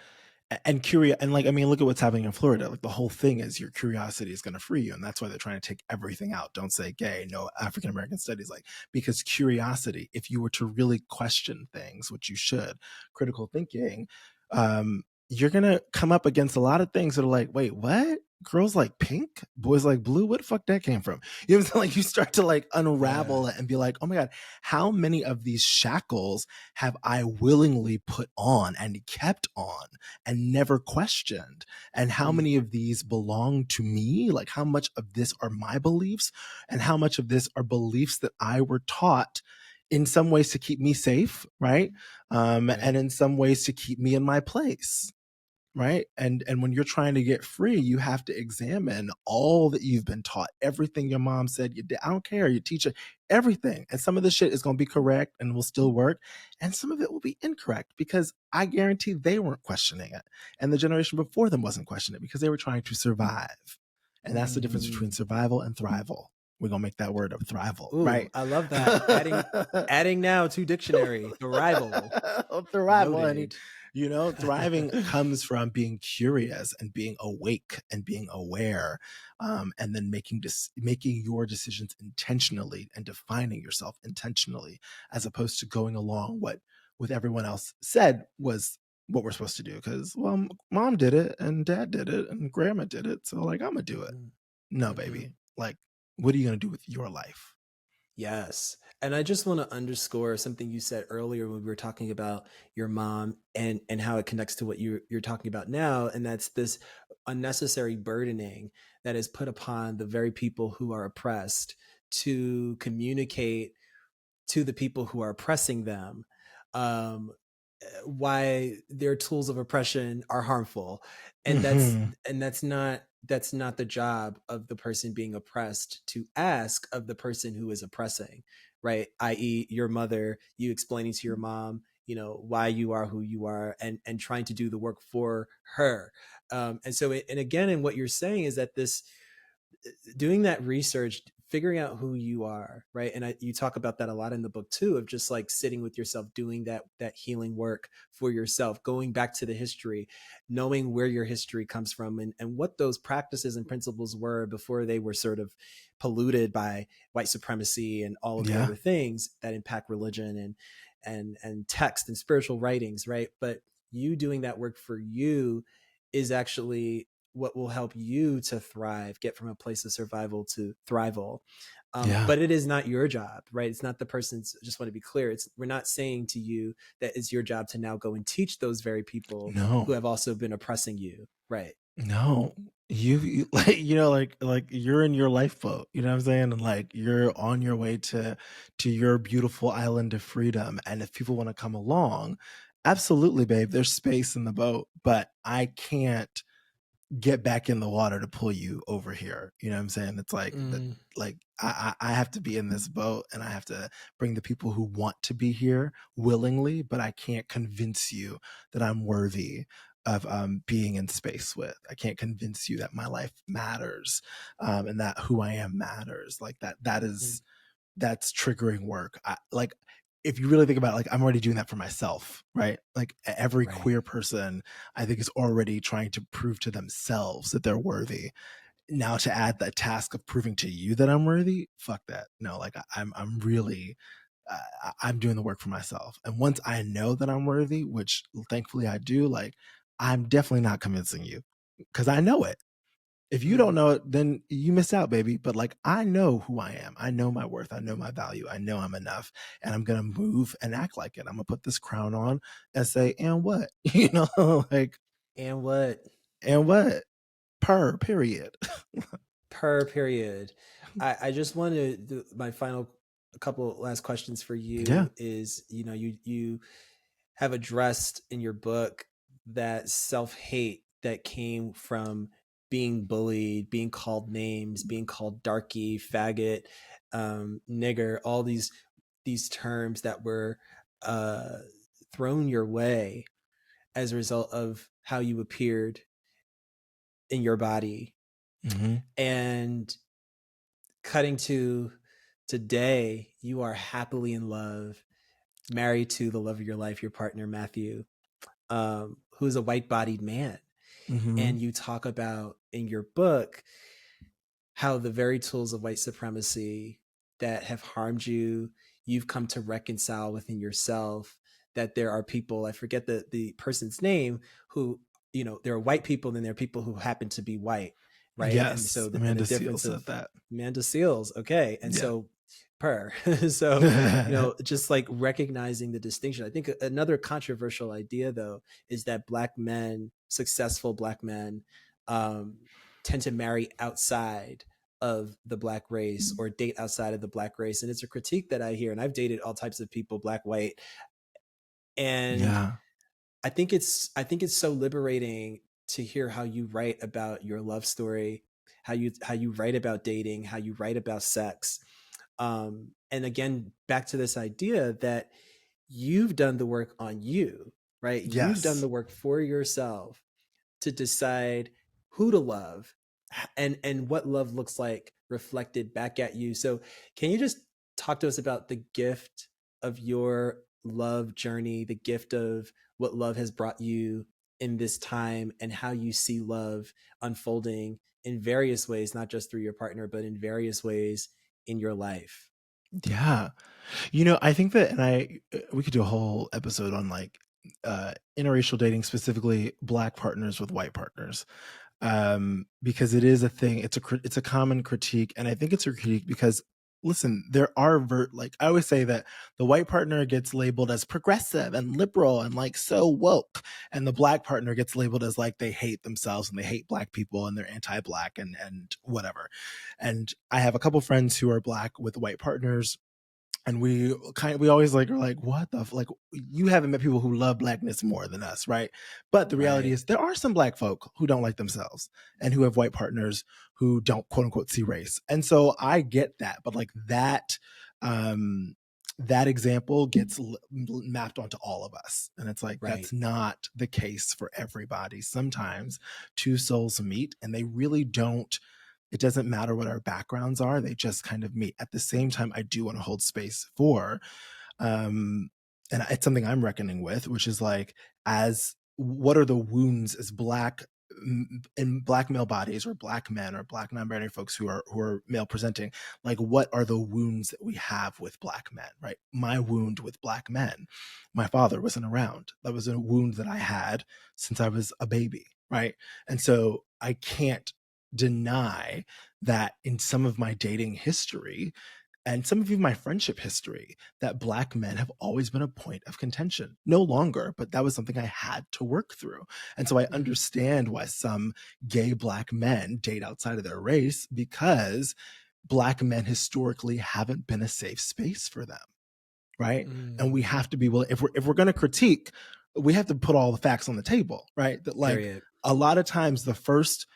B: and curious, and like, I mean, look at what's happening in Florida. Like the whole thing is your curiosity is going to free you, and that's why they're trying to take everything out. Don't say gay, no African American studies, like, because curiosity, if you were to really question things, which you should, critical thinking, you're gonna come up against a lot of things that are like, wait, what? Girls like pink, boys like blue. Where the fuck that came from? You know what I'm saying? Like you start to like
A: Yeah.
B: unravel it and be like, oh my god, how many of these shackles have I willingly put on and kept on and never questioned? And how
A: Mm,
B: many of these belong to me? Like how much of this are my beliefs, and how much of this are beliefs that I were taught in some ways to keep me safe, right?
A: right.
B: And in some ways to keep me in my place, right? And when you're trying to get free, you have to examine all that you've been taught, everything your mom said you did. I don't care, your teacher, everything. And some of the shit is going to be correct and will still work, and some of it will be incorrect, because I guarantee they weren't questioning it, and the generation before them wasn't questioning it, because they were trying to survive. And that's the difference between
A: Mm.
B: survival and thrival. We're gonna make that word of thrival,
A: Ooh,
B: right?
A: I love that. Adding now to dictionary, thrival.
B: Thrival, honey.
A: Noted.
B: You know, thriving comes from being curious and being awake and being aware, and then making your decisions intentionally and defining yourself intentionally, as opposed to going along what everyone else said was what we're supposed to do. Because well, mom did it and dad did it and grandma did it, so like I'm gonna do it.
A: Mhm,
B: No,
A: mhm.
B: baby. Like, what are you gonna do with your life?
A: Yes. And I just want to underscore something you said earlier when we were talking about your mom and how it connects to what you're talking about now. And that's this unnecessary burdening that is put upon the very people who are oppressed to communicate to the people who are oppressing them, um, why their tools of oppression are harmful, and
B: Hmm.
A: that's not the job of the person being oppressed to ask of the person who is oppressing, right? I.e., your mother, you explaining to your mom, you know, why you are who you are, and trying to do the work for her. And so, and again, in what you're saying is that this doing that research, figuring out who you are, right? And you talk about that a lot in the book too, of just like sitting with yourself, doing that healing work for yourself, going back to the history, knowing where your history comes from, and what those practices and principles were before they were sort of polluted by white supremacy and all of the
B: Yeah.
A: other things that impact religion and text and spiritual writings, right? But you doing that work for you is actually what will help you to thrive, get from a place of survival to thrival.
B: Yeah.
A: But it is not your job, right? It's not the person's. Just want to be clear. We're not saying to you that it's your job to now go and teach those very people
B: No.
A: who have also been oppressing you, right?
B: No. You like, like you're in your lifeboat, you know what I'm saying? And like you're on your way to your beautiful island of freedom. And if people want to come along, absolutely, babe, there's space in the boat, but I can't get back in the water to pull you over here. You know what I'm saying? It's like that,
A: Mm,
B: like I have to be in this boat, and I have to bring the people who want to be here willingly, but I can't convince you that I'm worthy of being in space with. I can't convince you that my life matters, and that who I am matters. Like
A: mm,
B: that's triggering work. Like if you really think about it, like I'm already doing that for myself, right? Like every
A: right.
B: queer person I think is already trying to prove to themselves that they're worthy. Now to add the task of proving to you that I'm worthy, fuck that. No, like I'm really I'm doing the work for myself. And once I know that I'm worthy, which thankfully I do, like I'm definitely not convincing you, because I know it. If you don't
A: Mm,
B: know it, then you miss out, baby. But like, I know who I am. I know my worth. I know my value. I know I'm enough. And I'm going to move and act like it. I'm going to put this crown on and say, and what? You know, like,
A: and what?
B: and what? Period.
A: Per period. I just wanted my final couple last questions for
B: Yeah.
A: you is, you know, you have addressed in your book that self-hate that came from being bullied, being called names, being called darky, faggot, nigger, all these terms that were uh, thrown your way as a result of how you appeared in your body.
B: Mm-hmm.
A: And cutting to today, you are happily in love, married to the love of your life, your partner, Matthew, who's a white bodied man.
B: Mm-hmm.
A: And you talk about in your book how the very tools of white supremacy that have harmed you, you've come to reconcile within yourself. That there are people, I forget the person's name, who, there are white people, and then there are people who happen to be white, right? And
B: Yes,
A: so and the
B: Amanda Seal
A: difference
B: said
A: of
B: that.
A: Amanda Seals, okay, and
B: Yeah.
A: so per so just like recognizing the distinction. I think another controversial idea though is that black men, successful black men, um, tend to marry outside of the black race or date outside of the black race, and it's a critique that I hear, and I've dated all types of people, black, white, and
B: Yeah.
A: I think it's so liberating to hear how you write about your love story, how you write about dating, how you write about sex. And again, back to this idea that you've done the work on you, right? You've done
B: Yes.
A: the work for yourself to decide who to love, and what love looks like reflected back at you. So can you just talk to us about the gift of your love journey, the gift of what love has brought you in this time, and how you see love unfolding in various ways, not just through your partner, but in various ways in your life?
B: Yeah. I think that, and we could do a whole episode on like interracial dating, specifically black partners with white partners, because it is a thing. It's a common critique, and I think it's a critique because, listen, there are like I always say that the white partner gets labeled as progressive and liberal and like so woke, and the black partner gets labeled as like they hate themselves and they hate black people and they're anti-black and whatever. And I have a couple friends who are black with white partners, and we always like are like, what the like, you haven't met people who love blackness more than us, right? But the reality
A: Right,
B: is there are some black folk who don't like themselves and who have white partners who don't quote unquote see race. And so I get that, but like um that example gets mapped onto all of us, and it's like
A: right,
B: that's not the case for everybody. Sometimes two souls meet and they really don't, it doesn't matter what our backgrounds are, they just kind of meet. At the same time, I do want to hold space for um and it's something I'm reckoning with, which is like, as what are the wounds as black in black male bodies, or black men, or black non-binary folks who are male presenting, like what are the wounds that we have with black men, right? My wound with black men, my father wasn't around. That was a wound that I had since I was a baby, right? And so I can't deny that in some of my dating history and some of even my friendship history, that black men have always been a point of contention. No longer, but that was something I had to work through. And so I
A: mm,
B: understand why some gay black men date outside of their race, because black men historically haven't been a safe space for them, right? And we
A: mm,
B: have to be willing, if we're going to critique, we have to put all the facts on the table, right? That like
A: period.
B: a lot of times the first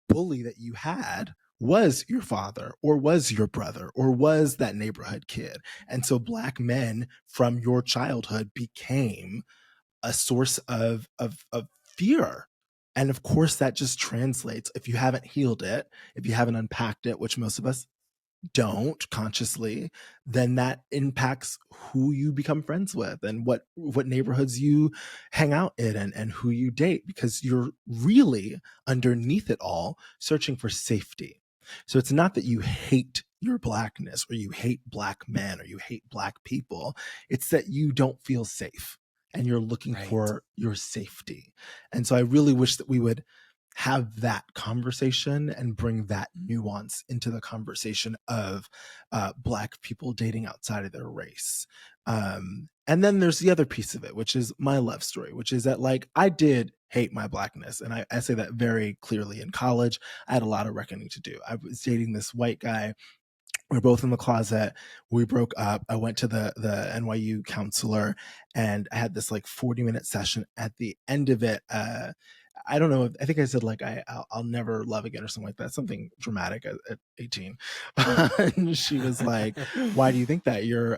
B: bully that you had was your father, or was your brother, or was that neighborhood kid. And so black men from your childhood became a source of fear. And of course that just translates, if you haven't healed it, if you haven't unpacked it, which most of us don't consciously, then that impacts who you become friends with and what neighborhoods you hang out in, and who you date, because you're really underneath it all searching for safety. So it's not that you hate your blackness, or you hate black men, or you hate black people. It's that you don't feel safe and you're looking
A: Right,
B: for your safety. And so I really wish that we would have that conversation and bring that nuance into the conversation of black people dating outside of their race. And then there's the other piece of it, which is my love story, which is that like I did hate my blackness, and I say that very clearly. In college, I had a lot of reckoning to do. I was dating this white guy We were both in the closet. We broke up. I went to the NYU counselor, and I had this like 40-minute session. At the end of it, I don't know. I think I said like I'll never love again or something like that. Something dramatic at 18. And she was like, "Why do you think that? You're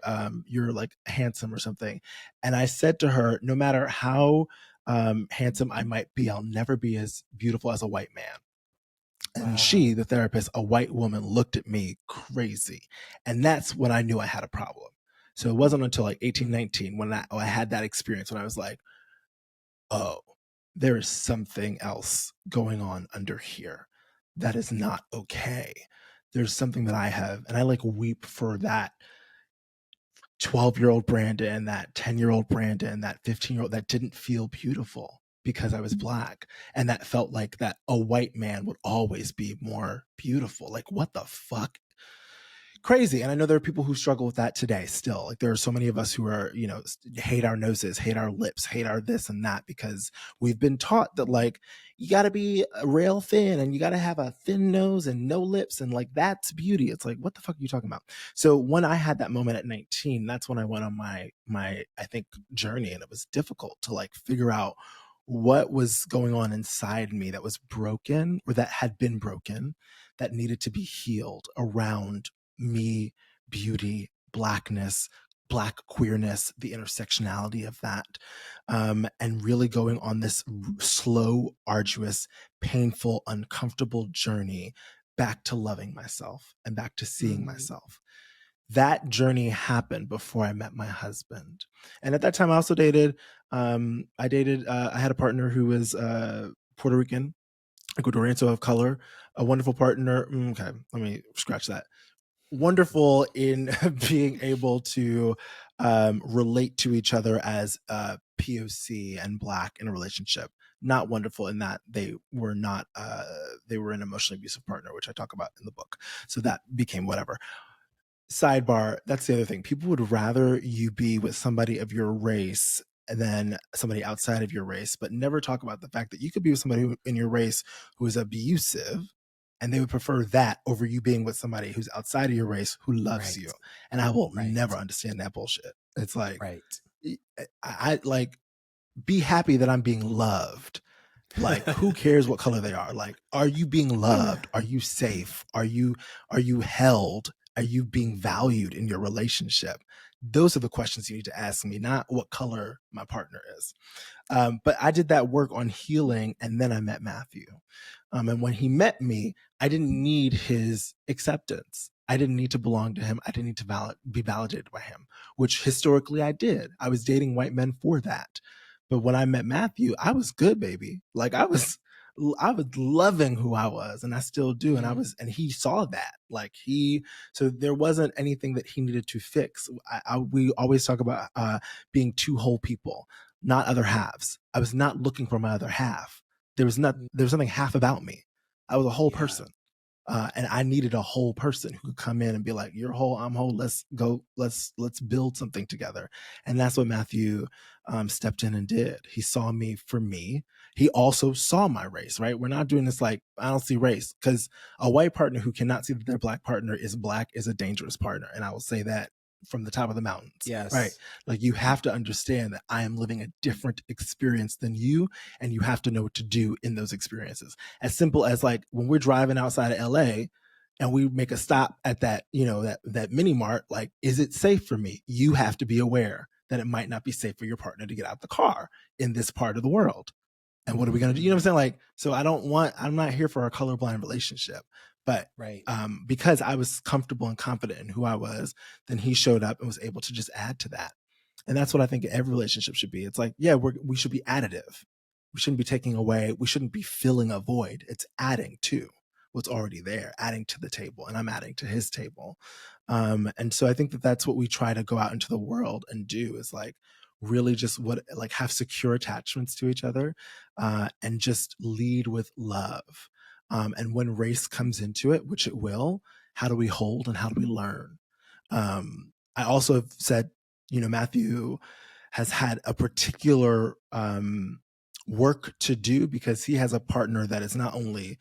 B: like handsome or something?" And I said to her, "No matter how handsome I might be, I'll never be as beautiful as a white man." And she,
A: Wow.
B: the therapist, a white woman, looked at me crazy. And that's when I knew I had a problem. So it wasn't until like 18,
A: Mm,
B: 19 when I had that experience when I was like, oh, there is something else going on under here that is not okay. There's something that I have, and I like weep for that 12-year-old Brandon, that 10-year-old Brandon, that 15-year-old that didn't feel beautiful because I was Black. And that felt like that a white man would always be more beautiful. Like, what the fuck? Crazy. And I know there are people who struggle with that today still. Like, there are so many of us who are, hate our noses, hate our lips, hate our this and that, because we've been taught that, like, you got to be rail thin and you got to have a thin nose and no lips. And like, that's beauty. It's like, what the fuck are you talking about? So when I had that moment at 19, that's when I went on I think, journey. And it was difficult to like figure out what was going on inside me that was broken, or that had been broken, that needed to be healed around me, beauty, Blackness, Black queerness, the intersectionality of that, and really going on this slow, arduous, painful, uncomfortable journey back to loving myself and back to seeing
A: mm,
B: myself. That journey happened before I met my husband. And at that time, I also dated. I had a partner who was Puerto Rican, Ecuadorian, so of color, a wonderful partner. Okay, let me scratch that. Wonderful in being able to relate to each other as POC and Black in a relationship. Not wonderful in that they were not they were an emotionally abusive partner, which I talk about in the book. So that became whatever. Sidebar, that's the other thing. People would rather you be with somebody of your race than somebody outside of your race, but never talk about the fact that you could be with somebody in your race who is abusive, and they would prefer that over you being with somebody who's outside of your race who loves
A: right.
B: you. And I will never
A: Right.
B: understand that bullshit. It's like,
A: Right.
B: I like, be happy that I'm being loved. Like, who cares what color they are? Like, are you being loved? Are you safe? Are you held? Are you being valued in your relationship? Those are the questions you need to ask me, not what color my partner is. But I did that work on healing, and then I met Matthew. And when he met me, I didn't need his acceptance. I didn't need to belong to him. I didn't need to be validated by him, which historically I did. I was dating white men for that. But when I met Matthew, I was good, baby. Like, I was loving who I was, and I still do. And
A: Mm,
B: and he saw that. So there wasn't anything that he needed to fix. We always talk about being two whole people, not other halves. I was not looking for my other half.
A: mm,
B: There was nothing half about me. I was a whole
A: yeah.
B: person. And I needed a whole person who could come in and be like, "You're whole, I'm whole. Let's go. Let's build something together." And that's what Matthew stepped in and did. He saw me for me. He also saw my race. Right? We're not doing this like, I don't see race, because a white partner who cannot see that their Black partner is Black is a dangerous partner. And I will say that from the top of the mountains. Right?
A: Yes.
B: Like, you have to understand that I am living a different experience than you, and you have to know what to do in those experiences. As simple as, like, when we're driving outside of LA and we make a stop at that mini mart, like, is it safe for me? You have to be aware that it might not be safe for your partner to get out the car in this part of the world. And what are we going to do? You know what I'm
A: Mm,
B: saying? Like, so I'm not here for a colorblind relationship. But
A: right.
B: because I was comfortable and confident in who I was, then he showed up and was able to just add to that. And that's what I think every relationship should be. It's like, yeah, we should be additive. We shouldn't be taking away. We shouldn't be filling a void. It's adding to what's already there, adding to the table, and I'm adding to his table. And so I think that that's what we try to go out into the world and do, is like really just have secure attachments to each other, and just lead with love. And when race comes into it, which it will, how do we hold and how do we learn? I also have said, Matthew has had a particular work to do, because he has a partner that is not only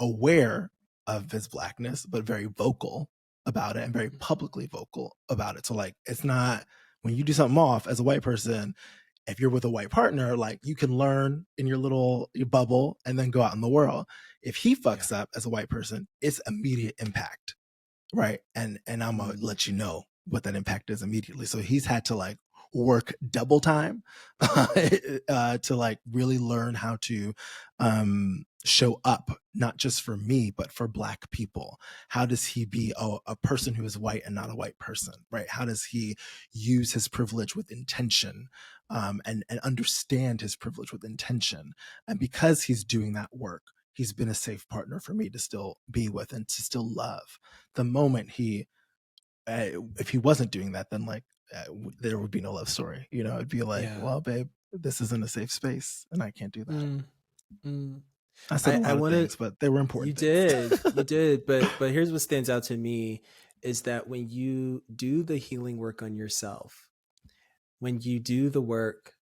B: aware of his Blackness, but very vocal about it and very
A: Mhm.
B: publicly vocal about it. So like, it's not when you do something off as a white person, if you're with a white partner, like you can learn in your bubble and then go out in the world. If he
A: Yeah.
B: fucks up as a white person, it's immediate impact, right? And I'm gonna
A: Mm.
B: let you know what that impact is immediately. So he's had to like work double time to like really learn how to show up, not just for me but for Black people. How does he be a person who is white and not a white person, right? How does he use his privilege with intention, and understand his privilege with intention? And because he's doing that work, he's been a safe partner for me to still be with and to still love. The moment if he wasn't doing that, then like there would be no love story. You know, it'd be like,
A: Yeah.
B: well, babe, this isn't a safe space, and I can't do that.
A: Mm. Mm.
B: I said a
A: I
B: lot of
A: want to.
B: things, but they were
A: You
B: important things.
A: did, you did, but here's what stands out to me is that when you do the healing work on yourself, when you do the work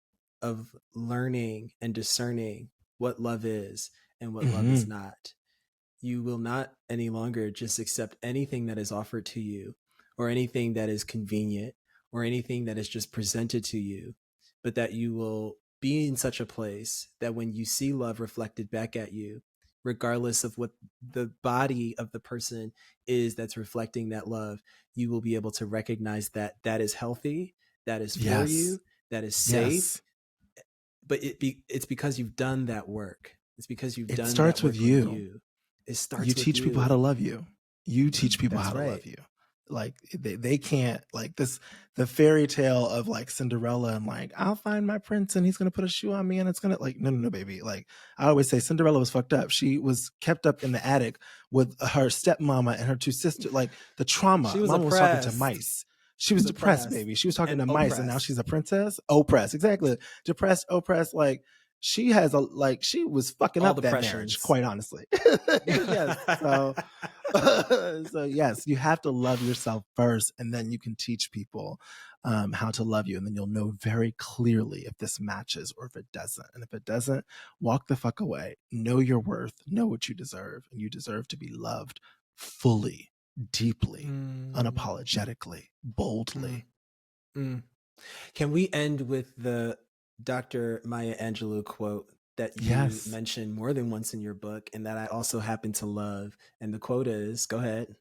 A: of learning and discerning what love is and what love is
B: Hmm.
A: not, you will not any longer just accept anything that is offered to you or anything that is convenient or anything that is just presented to you, but that you will be in such a place that when you see love reflected back at you, regardless of what the body of the person is that's reflecting that love, you will be able to recognize that that is healthy, that is for
B: Yes.
A: you, that is safe.
B: Yes.
A: But it's because you've done that work. It's because you've
B: It
A: done that
B: starts with
A: work on
B: you.
A: you. It
B: You
A: starts with
B: teach people how to
A: you.
B: love you. You teach people how
A: That's
B: to
A: right.
B: love you. Like they can't like this the fairy tale of like Cinderella and like I'll find my prince and he's gonna put a shoe on me and it's gonna like no baby. Like I always say Cinderella was fucked up. She was kept up in the attic with her stepmama and her two sisters. Like the
A: She
B: trauma.
A: was
B: Mama was talking to
A: oppressed.
B: mice. She
A: She
B: was
A: was
B: depressed,
A: oppressed
B: baby. She was talking
A: and
B: to mice and now she's
A: oppressed.
B: a princess. Oppressed, exactly. Depressed, oppressed. Like she has a like she was fucking
A: All
B: up that marriage,
A: depressions.
B: quite honestly. Yes. So so yes, you have to love yourself first, and then you can teach people how to love you, and then you'll know very clearly if this matches or if it doesn't. And if it doesn't, walk the fuck away. Know your worth. Know what you deserve, and you deserve to be loved fully, deeply,
A: Mm,
B: unapologetically,
A: mm,
B: boldly.
A: mm. Can we end with the Dr. Maya Angelou quote that you
B: Yes,
A: mentioned more than once in your book and that I also happen to love? And the quote is, go ahead.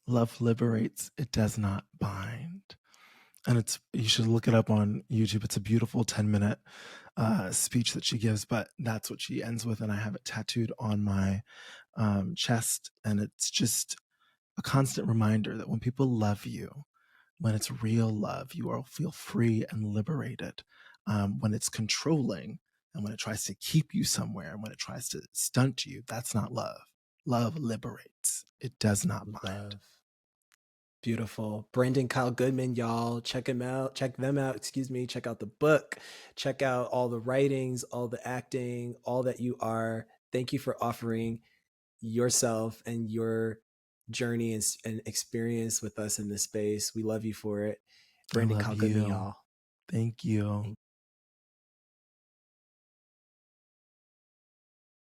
B: love liberates. It does not bind. And it's you should look it up on YouTube. It's a beautiful 10-minute speech that she gives, but that's what she ends with, and I have it tattooed on my chest. And it's just a constant reminder that when people love you, when it's real love, you will feel free and liberated. When it's controlling and when it tries to keep you somewhere and when it tries to stunt you, that's not love. Love liberates. It does not bind.
A: Love. Beautiful. Brandon Kyle Goodman, y'all. Check him out. Check them out. Excuse me. Check out the book. Check out all the writings, all the acting, all that you are. Thank you for offering yourself and your journey and experience with us in this space. We love you for it.
B: I
A: Brandon
B: love
A: Kyle Goodman,
B: you.
A: y'all.
B: Thank you.
A: Thank